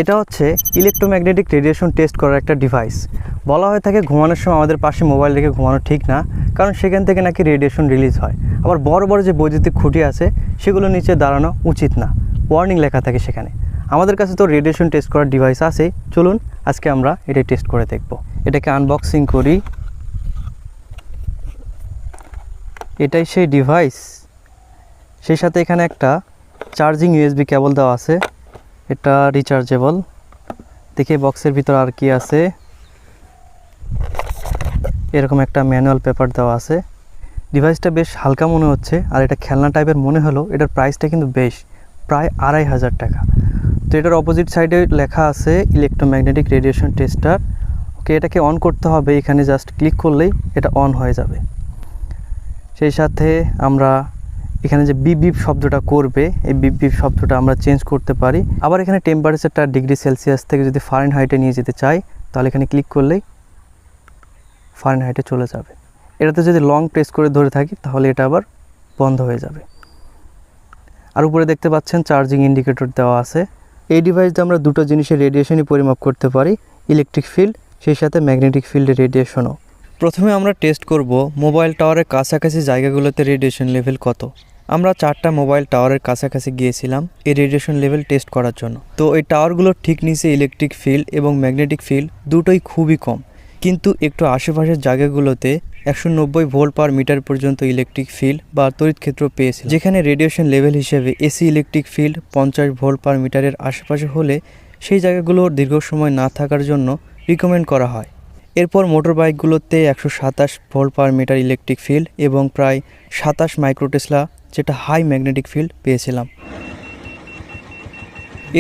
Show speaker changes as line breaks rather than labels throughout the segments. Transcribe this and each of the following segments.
এটা হচ্ছে electromagnetic radiation test করার একটা ডিভাইস। বলা হয়ে থাকে ঘুমানোর সময় আমাদের পাশে মোবাইল রেখে ঘুমানো ঠিক না, কারণ সেখান থেকে নাকি রেডিয়েশন রিলিজ হয়। আবার বড় বড় যে বৈদ্যুতিক খুঁটি আছে সেগুলো নিচে দাঁড়ানো উচিত না, ওয়ার্নিং লেখা থাকে সেখানে। আমাদের কাছে তো রেডিয়েশন টেস্ট করার ডিভাইস আছে, চলুন আজকে আমরা এটা টেস্ট করে দেখব। এটাকে আনবক্সিং করি। এটাই সেই ডিভাইস। সেই সাথে এখানে একটা চার্জিং ইউএসবি কেবল দেওয়া আছে, এটা রিচার্জেবল। দেখি বক্সের ভিতর আর কি আছে। এরকম একটা ম্যানুয়াল পেপার দেওয়া আছে। ডিভাইসটা বেশ হালকা মনে হচ্ছে, আর এটা খেলনা টাইপের মনে হলো। এটার প্রাইসটা কিন্তু বেশ, প্রায় 2500 টাকা। তো এটার অপোজিট সাইডে লেখা আছে ইলেকট্রোম্যাগনেটিক রেডিয়েশন টেস্টার। ওকে, এটাকে অন করতে হবে। এখানে জাস্ট ক্লিক করলেই এটা অন হয়ে যাবে। সেই সাথে আমরা এখানে যে বিপ বিপ শব্দটা করবে, এই বিপ বিপ শব্দটা আমরা চেঞ্জ করতে পারি। আবার এখানে টেম্পারেচারটা ডিগ্রি সেলসিয়াস থেকে যদি ফারেনহাইটে নিয়ে যেতে চাই, তাহলে এখানে ক্লিক করলেই ফারেনহাইটে চলে যাবে। এটাতে যদি লং প্রেস করে ধরে থাকি তাহলে এটা আবার বন্ধ হয়ে যাবে। আর উপরে দেখতে পাচ্ছেন চার্জিং ইন্ডিকেটর দেওয়া আছে। এই ডিভাইস দিয়ে আমরা দুটো জিনিসের রেডিয়েশনই পরিমাপ করতে পারি, ইলেকট্রিক ফিল্ড সেই সাথে ম্যাগনেটিক ফিল্ডের রেডিয়েশনও। প্রথমে আমরা টেস্ট করব মোবাইল টাওয়ারের কাছাকাছি জায়গাগুলোতে রেডিয়েশন লেভেল কত। আমরা 4টা মোবাইল টাওয়ারের কাছাকাছি গিয়েছিলাম এই রেডিয়েশন লেভেল টেস্ট করার জন্য। তো এই টাওয়ারগুলোর ঠিক নিচে ইলেকট্রিক ফিল্ড এবং ম্যাগনেটিক ফিল্ড দুটোই খুবই কম, কিন্তু একটু আশেপাশের জায়গাগুলোতে 190 ভোল্ট পার মিটার পর্যন্ত ইলেকট্রিক ফিল্ড বা তড়িৎ ক্ষেত্র পেয়েছে, যেখানে রেডিয়েশন লেভেল হিসেবে এসি ইলেকট্রিক ফিল্ড 50 ভোল্ট পার মিটারের আশেপাশে হলে সেই জায়গাগুলোর দীর্ঘ সময় না থাকার জন্য রিকমেন্ড করা হয়। এরপর মোটর বাইকগুলোতে 127 volt per metre electric field এবং প্রায় 27 মাইক্রোটেসলা যেটা হাই ম্যাগনেটিক ফিল্ড পেয়েছিলাম।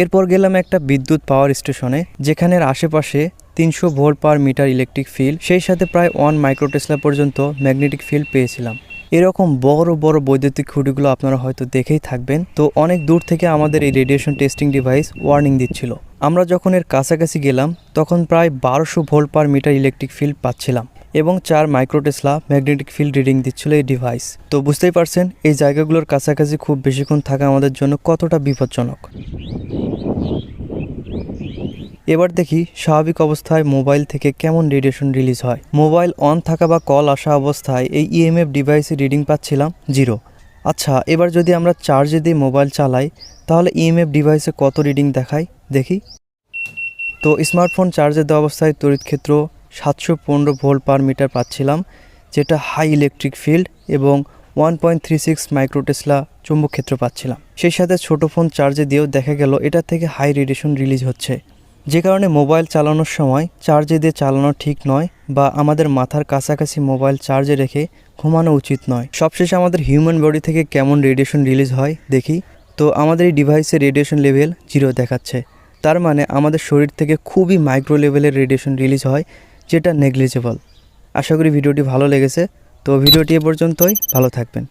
এরপর গেলাম একটা বিদ্যুৎ পাওয়ার স্টেশনে, যেখানের আশেপাশে 300 volt per metre electric field সেই সাথে প্রায় 1 মাইক্রোটেসলা পর্যন্ত ম্যাগনেটিক ফিল্ড পেয়েছিলাম। এরকম বড় বড় বৈদ্যুতিক খুঁটিগুলো আপনারা হয়তো দেখেই থাকবেন। তো অনেক দূর থেকে আমাদের এই রেডিয়েশন টেস্টিং ডিভাইস ওয়ার্নিং দিচ্ছিল। আমরা যখন এর কাছাকাছি গেলাম তখন প্রায় 1200 volt per metre electric field পাচ্ছিলাম এবং 4 মাইক্রোটেসলা ম্যাগনেটিক ফিল্ড রিডিং দিচ্ছিল এই ডিভাইস। তো বুঝতেই পারছেন এই জায়গাগুলোর কাছাকাছি খুব বেশিক্ষণ থাকা আমাদের জন্য কতটা বিপজ্জনক। এবার দেখি স্বাভাবিক অবস্থায় মোবাইল থেকে কেমন রেডিয়েশন রিলিজ হয়। মোবাইল অন থাকা বা কল আসা অবস্থায় এই ইএমএফ ডিভাইসে রিডিং পাচ্ছিলাম 0। আচ্ছা, এবার যদি আমরা চার্জে দিয়ে মোবাইল চালাই তাহলে ইএমএফ ডিভাইসে কত রিডিং দেখায় দেখি। তো স্মার্টফোন চার্জে দেওয়া অবস্থায় তড়িৎ ক্ষেত্র 715 ভোল্ট পার মিটার পাচ্ছিলাম, যেটা হাই ইলেকট্রিক ফিল্ড, এবং 1.36 মাইক্রোটেসলা চুম্বক ক্ষেত্র পাচ্ছিলাম। সেই সাথে ছোট ফোন চার্জে দিয়েও দেখা গেল এটা থেকে হাই রেডিয়েশন রিলিজ হচ্ছে, যে কারণে মোবাইল চালানোর সময় চার্জে দিয়ে চালানো ঠিক নয়, বা আমাদের মাথার কাছাকাছি মোবাইল চার্জে রেখে ঘুমানো উচিত নয়। সবশেষে আমাদের হিউম্যান বডি থেকে কেমন রেডিয়েশন রিলিজ হয় দেখি। তো আমাদের এই ডিভাইসের রেডিয়েশন লেভেল 0 দেখাচ্ছে, তার মানে আমাদের শরীর থেকে খুবই মাইক্রো লেভেলের রেডিয়েশন রিলিজ হয়, যেটা নেগলিজেবল। আশা করি ভিডিওটি ভালো লেগেছে। তো ভিডিওটি এ পর্যন্তই, ভালো থাকবেন।